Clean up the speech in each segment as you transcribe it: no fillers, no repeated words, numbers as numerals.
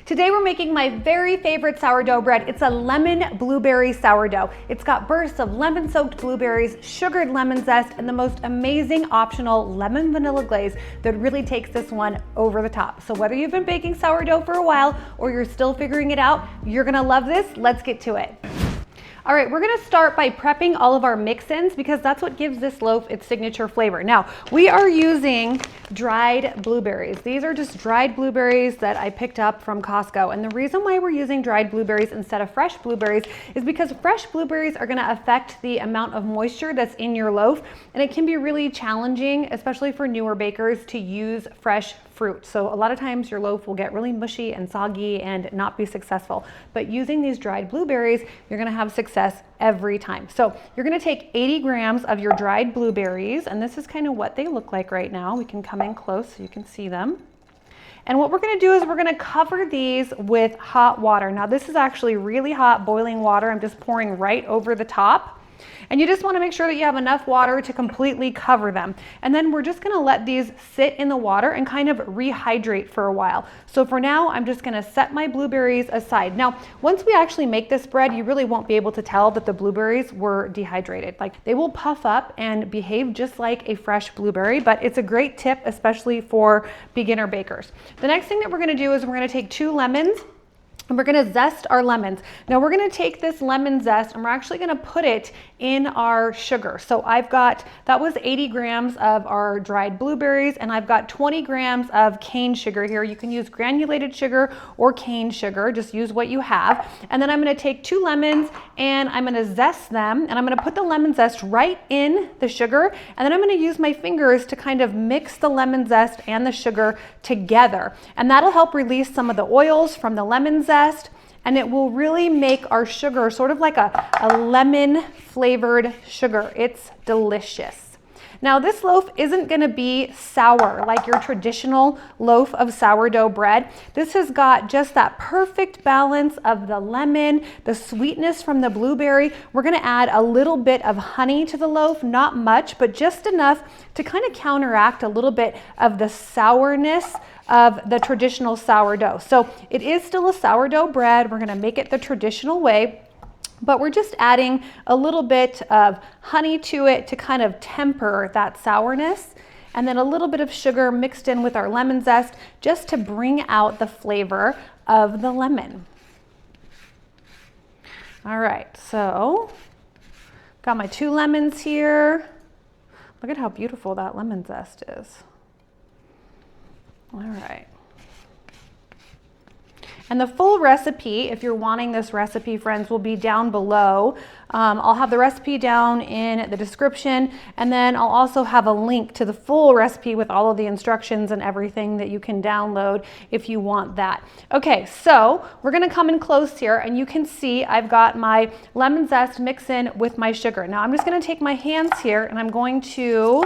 Today we're making my very favorite sourdough bread. It's a lemon blueberry sourdough. It's got bursts of lemon-soaked blueberries, sugared lemon zest, and the most amazing optional lemon vanilla glaze that really takes this one over the top. So whether you've been baking sourdough for a while or you're still figuring it out, you're gonna love this. Let's get to it. All right, we're gonna start by prepping all of our mix-ins because that's what gives this loaf its signature flavor. Now, we are using dried blueberries. These are just dried blueberries that I picked up from Costco. And the reason why we're using dried blueberries instead of fresh blueberries is because fresh blueberries are gonna affect the amount of moisture that's in your loaf. And it can be really challenging, especially for newer bakers, to use fresh fruit. So a lot of times your loaf will get really mushy and soggy and not be successful. But using these dried blueberries, you're gonna have success every time. So you're gonna take 80 grams of your dried blueberries, and this is kind of what they look like right now. We can come in close so you can see them. And what we're gonna do is we're gonna cover these with hot water. Now this is actually really hot boiling water. I'm just pouring right over the top. And you just want to make sure that you have enough water to completely cover them. And then we're just going to let these sit in the water and kind of rehydrate for a while. So for now, I'm just going to set my blueberries aside. Now, once we actually make this bread, you really won't be able to tell that the blueberries were dehydrated. Like, they will puff up and behave just like a fresh blueberry, but it's a great tip, especially for beginner bakers. The next thing that we're going to do is we're going to take 2 lemons. And we're gonna zest our lemons. Now we're gonna take this lemon zest and we're actually gonna put it in our sugar. So that was 80 grams of our dried blueberries, and I've got 20 grams of cane sugar here. You can use granulated sugar or cane sugar, just use what you have. And then I'm gonna take 2 lemons and I'm gonna zest them, and I'm gonna put the lemon zest right in the sugar, and then I'm gonna use my fingers to kind of mix the lemon zest and the sugar together. And that'll help release some of the oils from the lemon zest, and it will really make our sugar sort of like a lemon flavored sugar. It's delicious. Now this loaf isn't gonna be sour like your traditional loaf of sourdough bread. This has got just that perfect balance of the lemon, the sweetness from the blueberry. We're gonna add a little bit of honey to the loaf, not much, but just enough to kind of counteract a little bit of the sourness of the traditional sourdough. So it is still a sourdough bread. We're gonna make it the traditional way, but we're just adding a little bit of honey to it to kind of temper that sourness, and then a little bit of sugar mixed in with our lemon zest just to bring out the flavor of the lemon. All right, so got my 2 lemons here. Look at how beautiful that lemon zest is. All right. And the full recipe, if you're wanting this recipe, friends, will be down below. I'll have the recipe down in the description, and then I'll also have a link to the full recipe with all of the instructions and everything that you can download if you want that. Okay, so we're gonna come in close here, and you can see I've got my lemon zest mixed in with my sugar. Now I'm just gonna take my hands here and I'm going to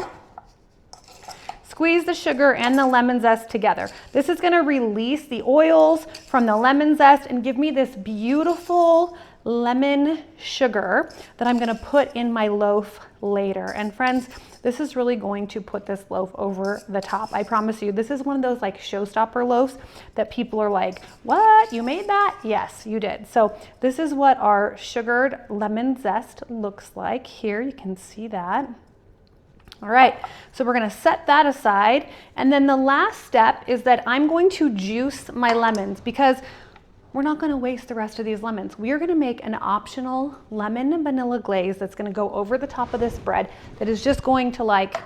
squeeze the sugar and the lemon zest together. This is gonna release the oils from the lemon zest and give me this beautiful lemon sugar that I'm gonna put in my loaf later. And friends, this is really going to put this loaf over the top. I promise you, this is one of those like showstopper loaves that people are like, what, you made that? Yes, you did. So this is what our sugared lemon zest looks like. Here, you can see that. All right, so we're gonna set that aside. And then the last step is that I'm going to juice my lemons because we're not gonna waste the rest of these lemons. We are gonna make an optional lemon and vanilla glaze that's gonna go over the top of this bread that is just going to like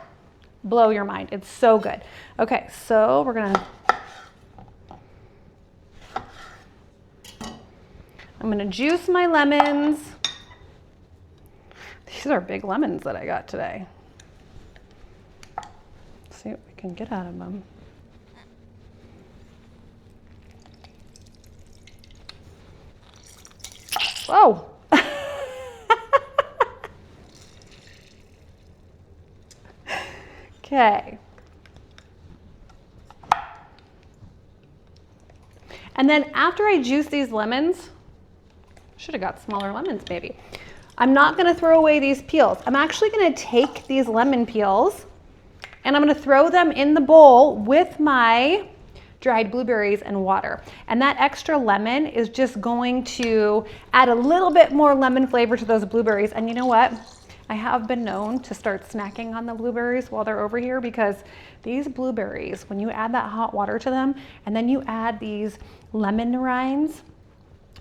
blow your mind. It's so good. Okay, so we're I'm gonna juice my lemons. These are big lemons that I got today. See what we can get out of them. Whoa. Okay. And then after I juice these lemons, should have got smaller lemons maybe. I'm not gonna throw away these peels. I'm actually gonna take these lemon peels and I'm gonna throw them in the bowl with my dried blueberries and water. And that extra lemon is just going to add a little bit more lemon flavor to those blueberries. And you know what? I have been known to start snacking on the blueberries while they're over here, because these blueberries, when you add that hot water to them and then you add these lemon rinds,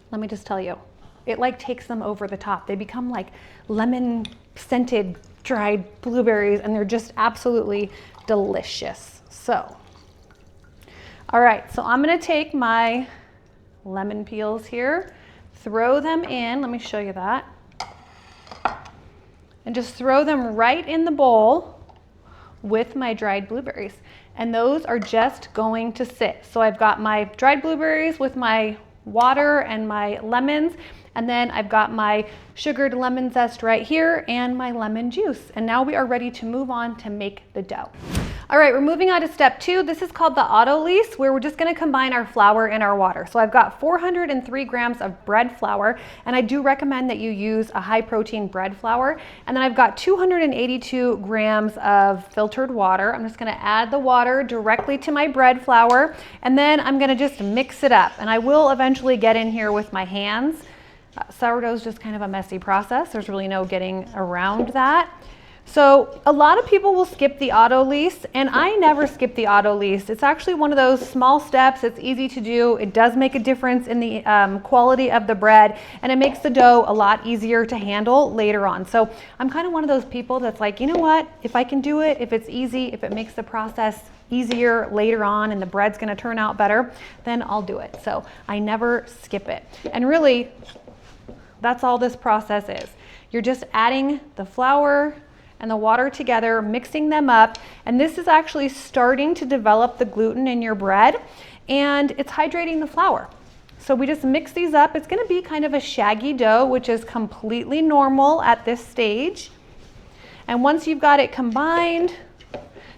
let me just tell you, it like takes them over the top. They become like lemon scented dried blueberries, and they're just absolutely delicious. So, all right, so I'm gonna take my lemon peels here, throw them in, let me show you that, and just throw them right in the bowl with my dried blueberries. And those are just going to sit. So I've got my dried blueberries with my water and my lemons, and then I've got my sugared lemon zest right here and my lemon juice. And now we are ready to move on to make the dough. All right, we're moving on to step 2. This is called the Autolyse, where we're just gonna combine our flour and our water. So I've got 403 grams of bread flour, and I do recommend that you use a high protein bread flour. And then I've got 282 grams of filtered water. I'm just gonna add the water directly to my bread flour, and then I'm gonna just mix it up. And I will eventually get in here with my hands. Sourdough is just kind of a messy process. There's really no getting around that. So a lot of people will skip the Autolyse, and I never skip the Autolyse. It's actually one of those small steps. It's easy to do. It does make a difference in the quality of the bread, and it makes the dough a lot easier to handle later on. So I'm kind of one of those people that's like, you know what, if I can do it, if it's easy, if it makes the process easier later on and the bread's gonna turn out better, then I'll do it. So I never skip it. And really, that's all this process is. You're just adding the flour and the water together, mixing them up, and this is actually starting to develop the gluten in your bread, and it's hydrating the flour. So we just mix these up. It's gonna be kind of a shaggy dough, which is completely normal at this stage. And once you've got it combined,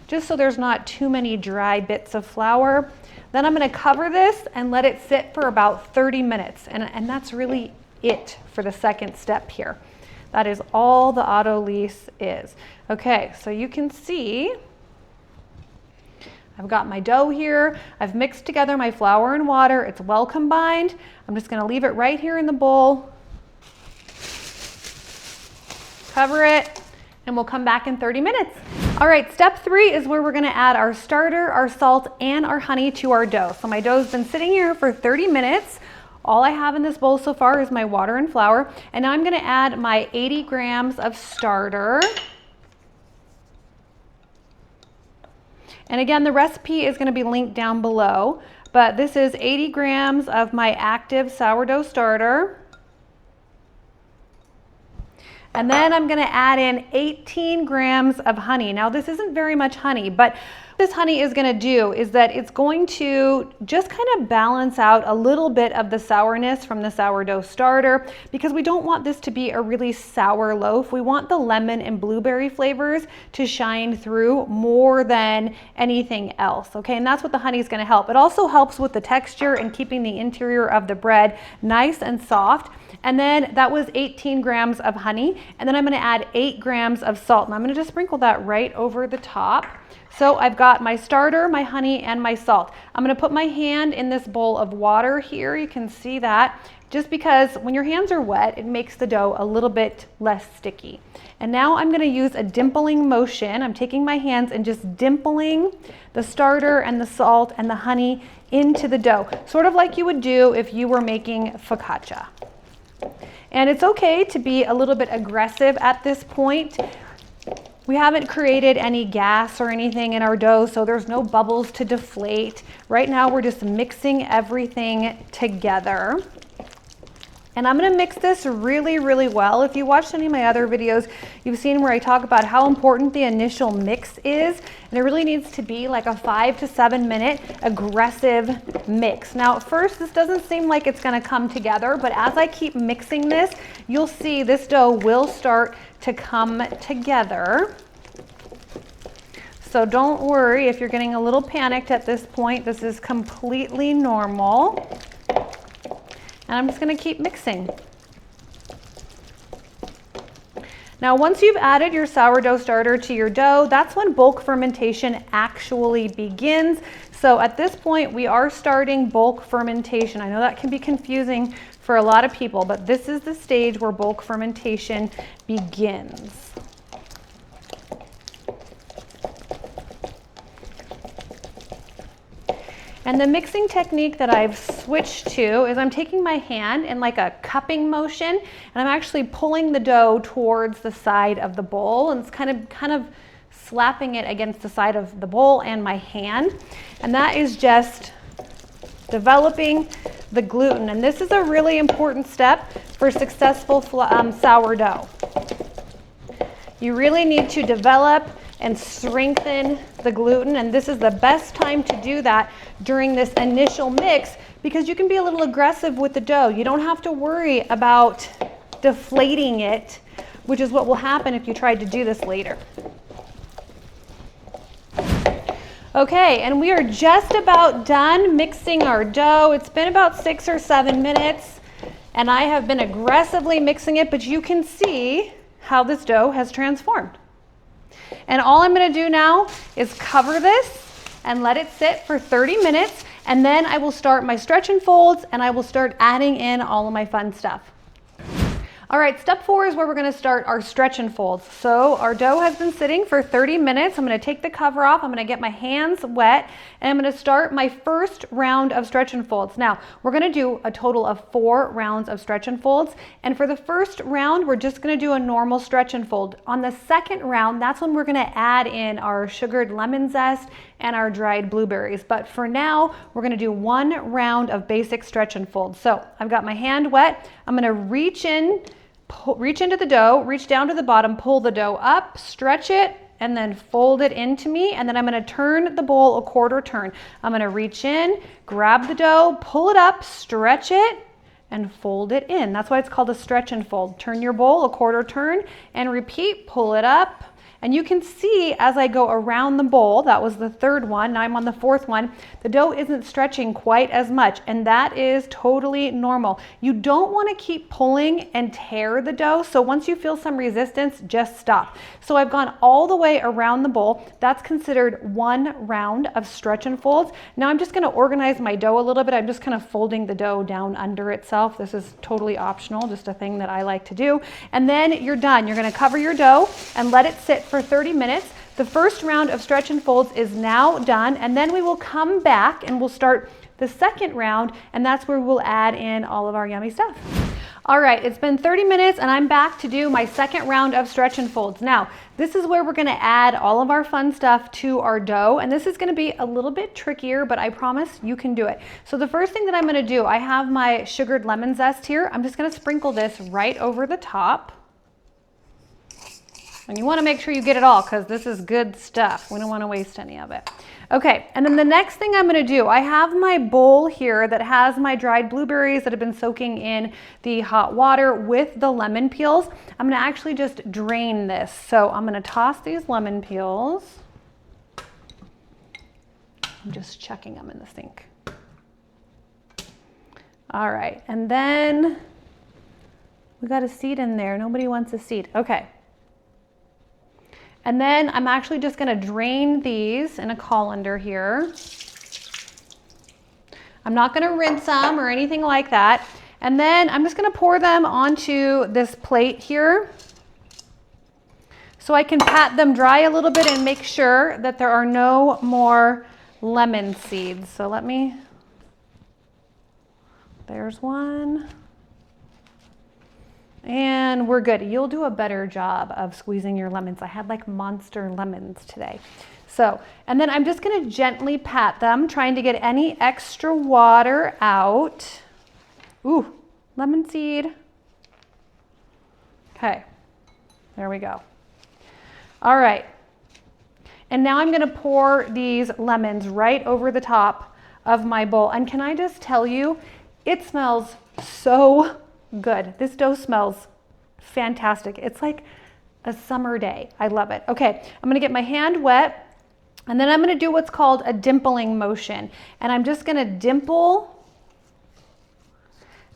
just so there's not too many dry bits of flour, then I'm gonna cover this and let it sit for about 30 minutes, and that's really it for the second step here. That is all the Autolyse is. Okay, so you can see I've got my dough here. I've mixed together my flour and water. It's well combined. I'm just gonna leave it right here in the bowl. Cover it, and we'll come back in 30 minutes. All right, step 3 is where we're gonna add our starter, our salt, and our honey to our dough. So my dough's been sitting here for 30 minutes. All I have in this bowl so far is my water and flour, and now I'm gonna add my 80 grams of starter. And again, the recipe is gonna be linked down below, but this is 80 grams of my active sourdough starter. And then I'm gonna add in 18 grams of honey. Now this isn't very much honey, but what this honey is gonna do is that it's going to just kind of balance out a little bit of the sourness from the sourdough starter, because we don't want this to be a really sour loaf. We want the lemon and blueberry flavors to shine through more than anything else, okay? And that's what the honey is gonna help. It also helps with the texture and keeping the interior of the bread nice and soft. And then that was 18 grams of honey. And then I'm gonna add 8 grams of salt. And I'm gonna just sprinkle that right over the top. So I've got my starter, my honey, and my salt. I'm gonna put my hand in this bowl of water here. You can see that, just because when your hands are wet, it makes the dough a little bit less sticky. And now I'm gonna use a dimpling motion. I'm taking my hands and just dimpling the starter and the salt and the honey into the dough, sort of like you would do if you were making focaccia. And it's okay to be a little bit aggressive at this point. We haven't created any gas or anything in our dough, so there's no bubbles to deflate. Right now, we're just mixing everything together. And I'm gonna mix this really, really well. If you watched any of my other videos, you've seen where I talk about how important the initial mix is. And it really needs to be like a 5 to 7 minute aggressive mix. Now, at first, this doesn't seem like it's gonna come together, but as I keep mixing this, you'll see this dough will start to come together. So don't worry if you're getting a little panicked at this point. This is completely normal. And I'm just gonna keep mixing. Now, once you've added your sourdough starter to your dough, that's when bulk fermentation actually begins. So at this point, we are starting bulk fermentation. I know that can be confusing for a lot of people, but this is the stage where bulk fermentation begins. And the mixing technique that I've switched to is I'm taking my hand in like a cupping motion, and I'm actually pulling the dough towards the side of the bowl, and it's kind of slapping it against the side of the bowl and my hand. And that is just developing the gluten. And this is a really important step for successful sourdough. You really need to develop and strengthen the gluten, and this is the best time to do that during this initial mix, because you can be a little aggressive with the dough. You don't have to worry about deflating it, which is what will happen if you tried to do this later. Okay, and we are just about done mixing our dough. It's been about 6 or 7 minutes, and I have been aggressively mixing it, but you can see how this dough has transformed. And all I'm going to do now is cover this and let it sit for 30 minutes, and then I will start my stretch and folds, and I will start adding in all of my fun stuff. All right, step 4 is where we're going to start our stretch and folds. So our dough has been sitting for 30 minutes. I'm going to take the cover off. I'm going to get my hands wet, and I'm going to start my first round of stretch and folds. Now, we're going to do a total of 4 rounds of stretch and folds. And for the first round, we're just going to do a normal stretch and fold. On the second round, that's when we're going to add in our sugared lemon zest and our dried blueberries. But for now, we're going to do 1 round of basic stretch and fold. So I've got my hand wet. I'm going to reach into the dough, reach down to the bottom, pull the dough up, stretch it, and then fold it into me. And then I'm going to turn the bowl a quarter turn. I'm going to reach in, grab the dough, pull it up, stretch it, and fold it in. That's why it's called a stretch and fold. Turn your bowl a quarter turn and repeat, pull it up. And you can see as I go around the bowl, that was the 3rd one, now I'm on the 4th one, the dough isn't stretching quite as much, and that is totally normal. You don't want to keep pulling and tear the dough, so once you feel some resistance, just stop. So I've gone all the way around the bowl. That's considered 1 round of stretch and folds. Now I'm just going to organize my dough a little bit. I'm just kind of folding the dough down under itself. This is totally optional, just a thing that I like to do. And then you're done. You're going to cover your dough and let it sit for 30 minutes. The first round of stretch and folds is now done, and then we will come back and we'll start the second round, and that's where we'll add in all of our yummy stuff. All right, it's been 30 minutes and I'm back to do my second round of stretch and folds. Now, this is where we're going to add all of our fun stuff to our dough, and this is going to be a little bit trickier, but I promise you can do it. So the first thing that I'm going to do, I have my sugared lemon zest here. I'm just going to sprinkle this right over the top. And you want to make sure you get it all, because this is good stuff. We don't want to waste any of it. Okay, and then the next thing I'm going to do, I have my bowl here that has my dried blueberries that have been soaking in the hot water with the lemon peels. I'm going to actually just drain this. So I'm going to toss these lemon peels. I'm just chucking them in the sink. All right, and then we got a seed in there. Nobody wants a seed. Okay. And then I'm actually just going to drain these in a colander here. I'm not going to rinse them or anything like that. And then I'm just going to pour them onto this plate here, so I can pat them dry a little bit and make sure that there are no more lemon seeds. So there's one. And we're good. You'll do a better job of squeezing your lemons. I had like monster lemons today. So, and then I'm just going to gently pat them, trying to get any extra water out. Ooh, lemon seed. Okay, there we go. All right. And now I'm going to pour these lemons right over the top of my bowl. And can I just tell you, it smells so good. This dough smells fantastic. It's like a summer day. I love it. Okay, I'm gonna get my hand wet, and then I'm gonna do what's called a dimpling motion. And I'm just gonna dimple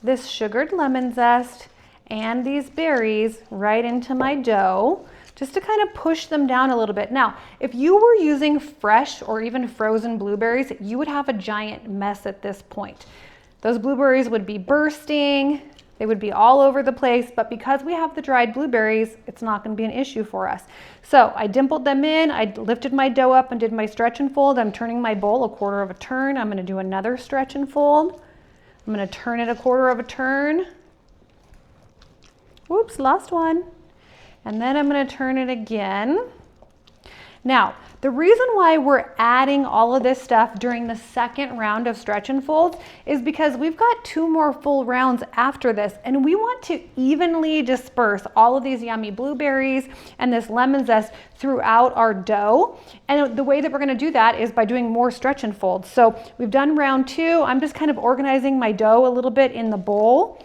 this sugared lemon zest and these berries right into my dough. just to kind of push them down a little bit. Now, if you were using fresh or even frozen blueberries, you would have a giant mess at this point. Those blueberries would be bursting, they would be all over the place, but because we have the dried blueberries, it's not going to be an issue for us. So I dimpled them in, I lifted my dough up and did my stretch and fold. I'm turning my bowl 1/4 of a turn. I'm going to do another stretch and fold. I'm going to turn it 1/4 of a turn. Whoops, lost one. And then I'm going to turn it again. Now, the reason why we're adding all of this stuff during the second round of stretch and folds is because we've got 2 more full rounds after this, and we want to evenly disperse all of these yummy blueberries and this lemon zest throughout our dough. And the way that we're going to do that is by doing more stretch and folds. So we've done round 2. I'm just kind of organizing my dough a little bit in the bowl,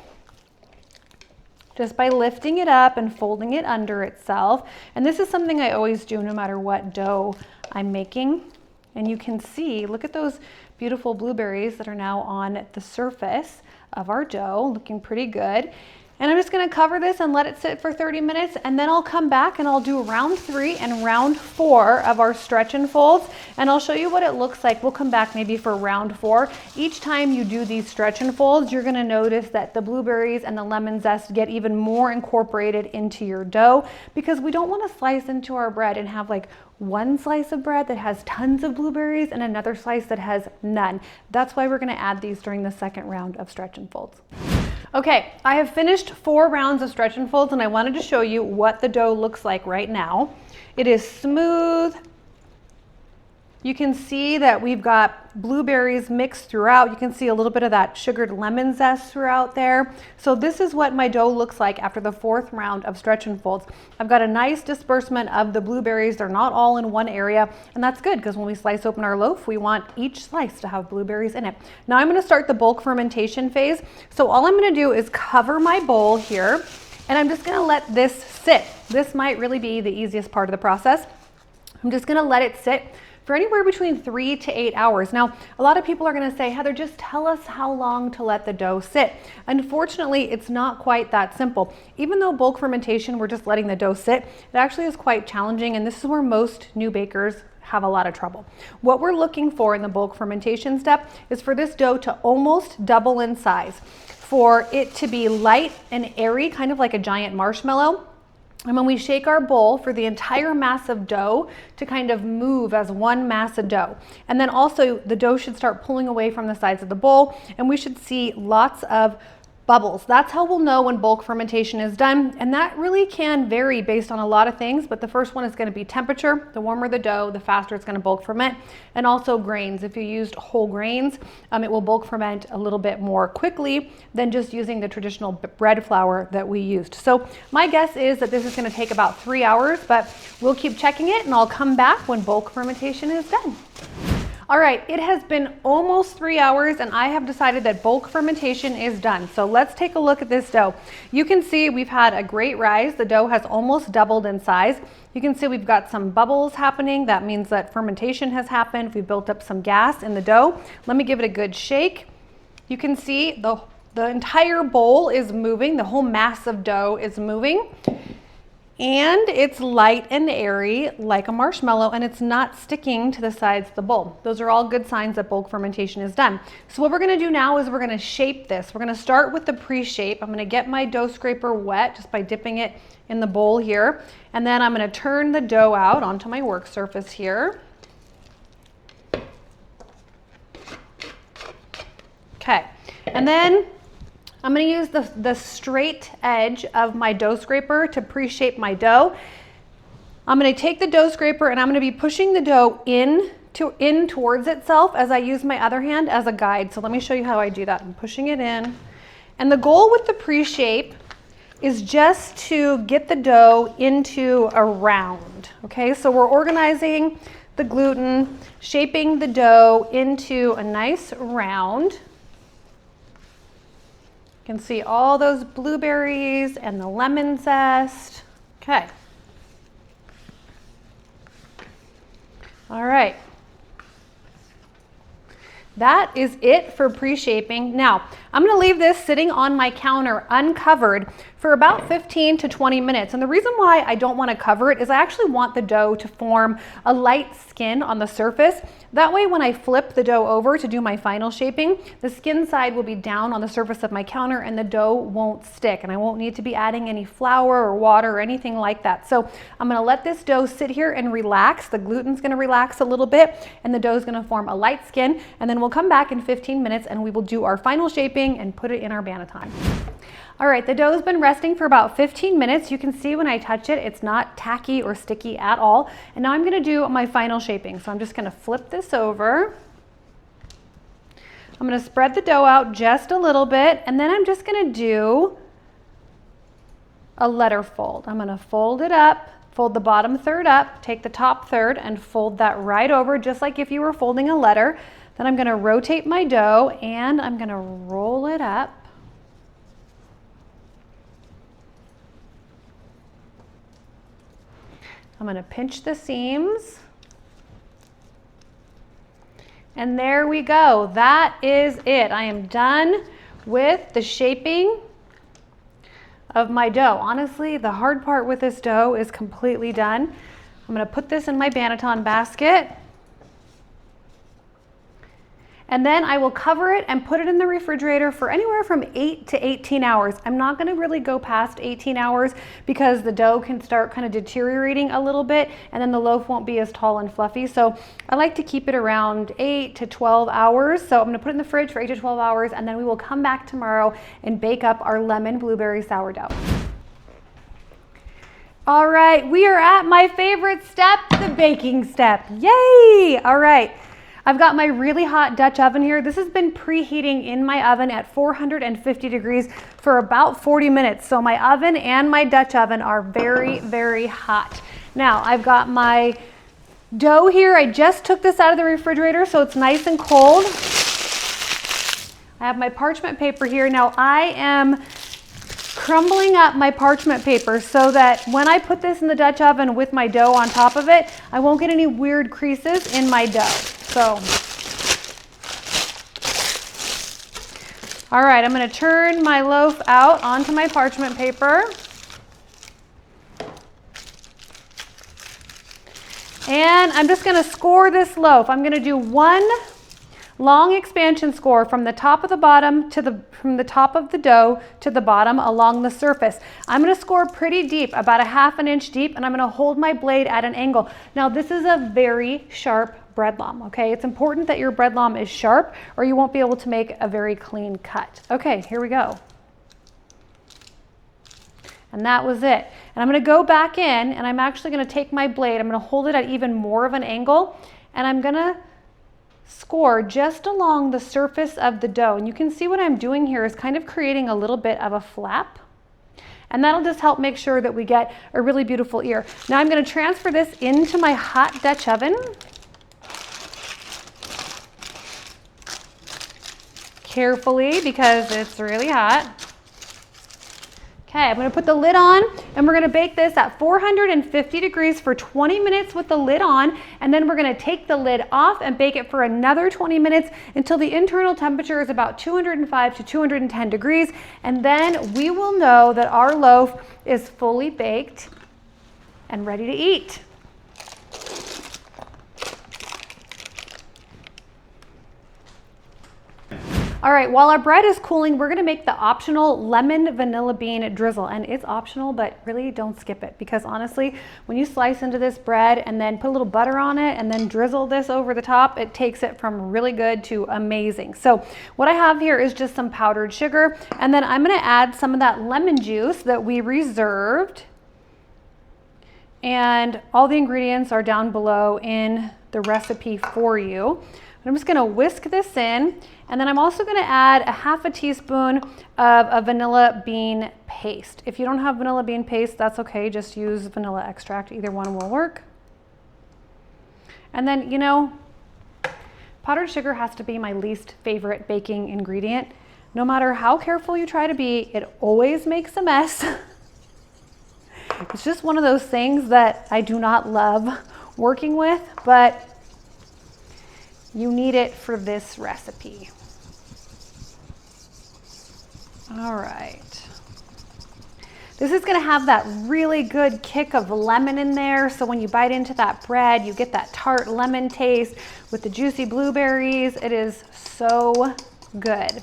just by lifting it up and folding it under itself. And this is something I always do no matter what dough I'm making. And you can see, look at those beautiful blueberries that are now on the surface of our dough, looking pretty good. And I'm just gonna cover this and let it sit for 30 minutes, and then I'll come back and I'll do round 3 and round 4 of our stretch and folds, and I'll show you what it looks like. We'll come back maybe for round 4. Each time you do these stretch and folds, you're gonna notice that the blueberries and the lemon zest get even more incorporated into your dough, because we don't wanna slice into our bread and have like one slice of bread that has tons of blueberries and another slice that has none. That's why we're gonna add these during the second round of stretch and folds. Okay, I have finished 4 rounds of stretch and folds, and I wanted to show you what the dough looks like right now. It is smooth. You can see that we've got blueberries mixed throughout. You can see a little bit of that sugared lemon zest throughout there. So this is what my dough looks like after the 4th round of stretch and folds. I've got a nice disbursement of the blueberries. They're not all in one area, and that's good because when we slice open our loaf, we want each slice to have blueberries in it. Now I'm going to start the bulk fermentation phase. So all I'm going to do is cover my bowl here, and I'm just going to let this sit. This might really be the easiest part of the process. I'm just going to let it sit for anywhere between 3 to 8 hours. Now, a lot of people are gonna say, Heather, just tell us how long to let the dough sit. Unfortunately, it's not quite that simple. Even though bulk fermentation, we're just letting the dough sit, it actually is quite challenging, and this is where most new bakers have a lot of trouble. What we're looking for in the bulk fermentation step is for this dough to almost double in size, for it to be light and airy, kind of like a giant marshmallow. And when we shake our bowl, for the entire mass of dough to kind of move as one mass of dough. And then also the dough should start pulling away from the sides of the bowl, and we should see lots of bubbles. That's how we'll know when bulk fermentation is done, and that really can vary based on a lot of things, but the first one is going to be temperature. The warmer the dough, the faster it's going to bulk ferment, and also grains. If you used whole grains, it will bulk ferment a little bit more quickly than just using the traditional bread flour that we used. So my guess is that this is going to take about 3 hours, but we'll keep checking it, and I'll come back when bulk fermentation is done. All right, it has been almost 3 hours, and I have decided that bulk fermentation is done. So let's take a look at this dough. You can see we've had a great rise. The dough has almost doubled in size. You can see we've got some bubbles happening. That means that fermentation has happened. We've built up some gas in the dough. Let me give it a good shake. You can see the entire bowl is moving. The whole mass of dough is moving. And it's light and airy like a marshmallow, and it's not sticking to the sides of the bowl. Those are all good signs that bulk fermentation is done. So what we're gonna do now is we're gonna shape this. We're gonna start with the pre-shape. I'm gonna get my dough scraper wet just by dipping it in the bowl here. And then I'm gonna turn the dough out onto my work surface here. Okay, and then I'm going to use the straight edge of my dough scraper to pre-shape my dough. I'm going to take the dough scraper and I'm going to be pushing the dough in towards itself as I use my other hand as a guide. So let me show you how I do that. I'm pushing it in. And the goal with the pre-shape is just to get the dough into a round. Okay, so we're organizing the gluten, shaping the dough into a nice round. You can see all those blueberries and the lemon zest. Okay. All right. That is it for pre-shaping. Now, I'm going to leave this sitting on my counter uncovered for for about 15 to 20 minutes. And the reason why I don't want to cover it is I actually want the dough to form a light skin on the surface. That way when I flip the dough over to do my final shaping, the skin side will be down on the surface of my counter and the dough won't stick, and I won't need to be adding any flour or water or anything like that. So I'm going to let this dough sit here and relax. The gluten's going to relax a little bit and the dough is going to form a light skin, and then we'll come back in 15 minutes and we will do our final shaping and put it in our banneton. All right, the dough's been resting for about 15 minutes. You can see when I touch it, it's not tacky or sticky at all. And now I'm gonna do my final shaping. So I'm just gonna flip this over. I'm gonna spread the dough out just a little bit, and then I'm just gonna do a letter fold. I'm gonna fold it up, fold the bottom third up, take the top third and fold that right over, just like if you were folding a letter. Then I'm gonna rotate my dough and I'm gonna roll it up. I'm going to pinch the seams. And there we go. That is it. I am done with the shaping of my dough. Honestly, the hard part with this dough is completely done. I'm going to put this in my banneton basket. And then I will cover it and put it in the refrigerator for anywhere from 8 to 18 hours. I'm not going to really go past 18 hours because the dough can start kind of deteriorating a little bit and then the loaf won't be as tall and fluffy. So I like to keep it around 8 to 12 hours. So I'm going to put it in the fridge for 8 to 12 hours and then we will come back tomorrow and bake up our lemon blueberry sourdough. All right, we are at my favorite step, the baking step. Yay! All right. I've got my really hot Dutch oven here. This has been preheating in my oven at 450 degrees for about 40 minutes. So my oven and my Dutch oven are very, very hot. Now I've got my dough here. I just took this out of the refrigerator so it's nice and cold. I have my parchment paper here. Now I am crumbling up my parchment paper so that when I put this in the Dutch oven with my dough on top of it, I won't get any weird creases in my dough. So, all right, I'm going to turn my loaf out onto my parchment paper. And I'm just going to score this loaf. I'm going to do one long expansion score from the top of the bottom to from the top of the dough to the bottom along the surface. I'm going to score pretty deep, about 1/2 inch deep, and I'm going to hold my blade at an angle. Now this is a very sharp bread loam, okay? It's important that your bread loam is sharp or you won't be able to make a very clean cut. Okay, here we go. And that was it. And I'm going to go back in and I'm actually going to take my blade, I'm going to hold it at even more of an angle, and I'm going to score just along the surface of the dough. And you can see what I'm doing here is kind of creating a little bit of a flap. And that'll just help make sure that we get a really beautiful ear. Now I'm going to transfer this into my hot Dutch oven. Carefully because it's really hot. Okay, I'm going to put the lid on and we're going to bake this at 450 degrees for 20 minutes with the lid on, and then we're going to take the lid off and bake it for another 20 minutes until the internal temperature is about 205 to 210 degrees, and then we will know that our loaf is fully baked and ready to eat. All right, while our bread is cooling, we're gonna make the optional lemon vanilla bean drizzle. And it's optional, but really don't skip it, because honestly, when you slice into this bread and then put a little butter on it and then drizzle this over the top, it takes it from really good to amazing. So what I have here is just some powdered sugar, and then I'm gonna add some of that lemon juice that we reserved. And all the ingredients are down below in the recipe for you. I'm just going to whisk this in, and then I'm also going to add a 1/2 teaspoon of a vanilla bean paste. If you don't have vanilla bean paste, that's okay. Just use vanilla extract. Either one will work. And then, you know, powdered sugar has to be my least favorite baking ingredient. No matter how careful you try to be, it always makes a mess. It's just one of those things that I do not love working with, but you need it for this recipe. All right. This is gonna have that really good kick of lemon in there. So when you bite into that bread, you get that tart lemon taste with the juicy blueberries. It is so good.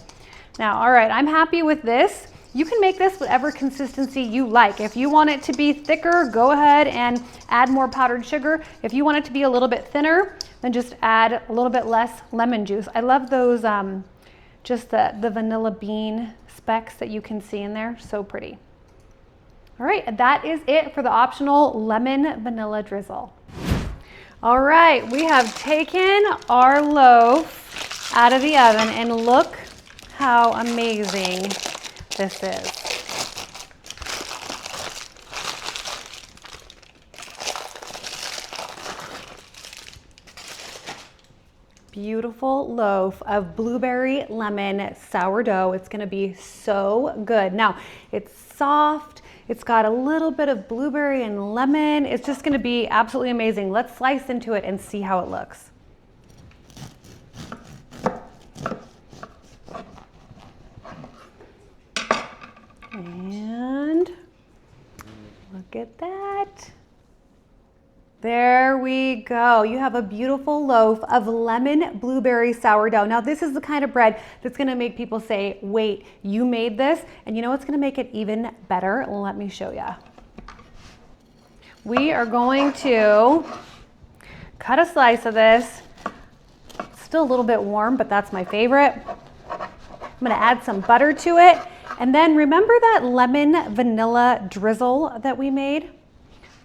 Now, all right, I'm happy with this. You can make this whatever consistency you like. If you want it to be thicker, go ahead and add more powdered sugar. If you want it to be a little bit thinner, then just add a little bit less lemon juice. I love those, just the vanilla bean specks that you can see in there. So pretty. All right, that is it for the optional lemon vanilla drizzle. All right, we have taken our loaf out of the oven and look how amazing this is. Beautiful loaf of blueberry lemon sourdough. It's gonna be so good. Now, it's soft. It's got a little bit of blueberry and lemon. It's just gonna be absolutely amazing. Let's slice into it and see how it looks. And look at that. There we go. You have a beautiful loaf of lemon blueberry sourdough. Now this is the kind of bread that's gonna make people say, wait, you made this? And you know what's gonna make it even better? Let me show you. We are going to cut a slice of this. It's still a little bit warm, but that's my favorite. I'm gonna add some butter to it. And then remember that lemon vanilla drizzle that we made?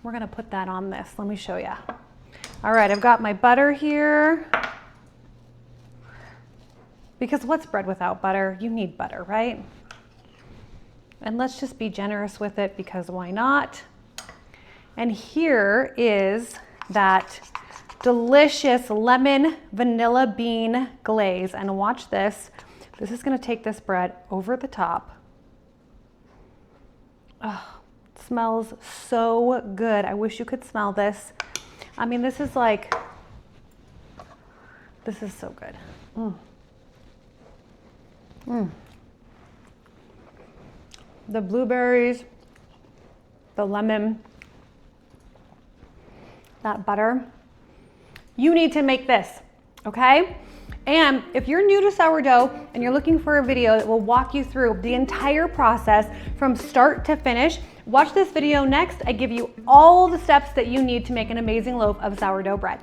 We're gonna put that on this. Let me show you. All right, I've got my butter here. Because what's bread without butter? You need butter, right? And let's just be generous with it because why not? And here is that delicious lemon vanilla bean glaze. And watch this. This is gonna take this bread over the top. Oh, it smells so good. I wish you could smell this. I mean, this is so good. The blueberries, the lemon, that butter. You need to make this, okay? And if you're new to sourdough and you're looking for a video that will walk you through the entire process from start to finish, watch this video next. I give you all the steps that you need to make an amazing loaf of sourdough bread.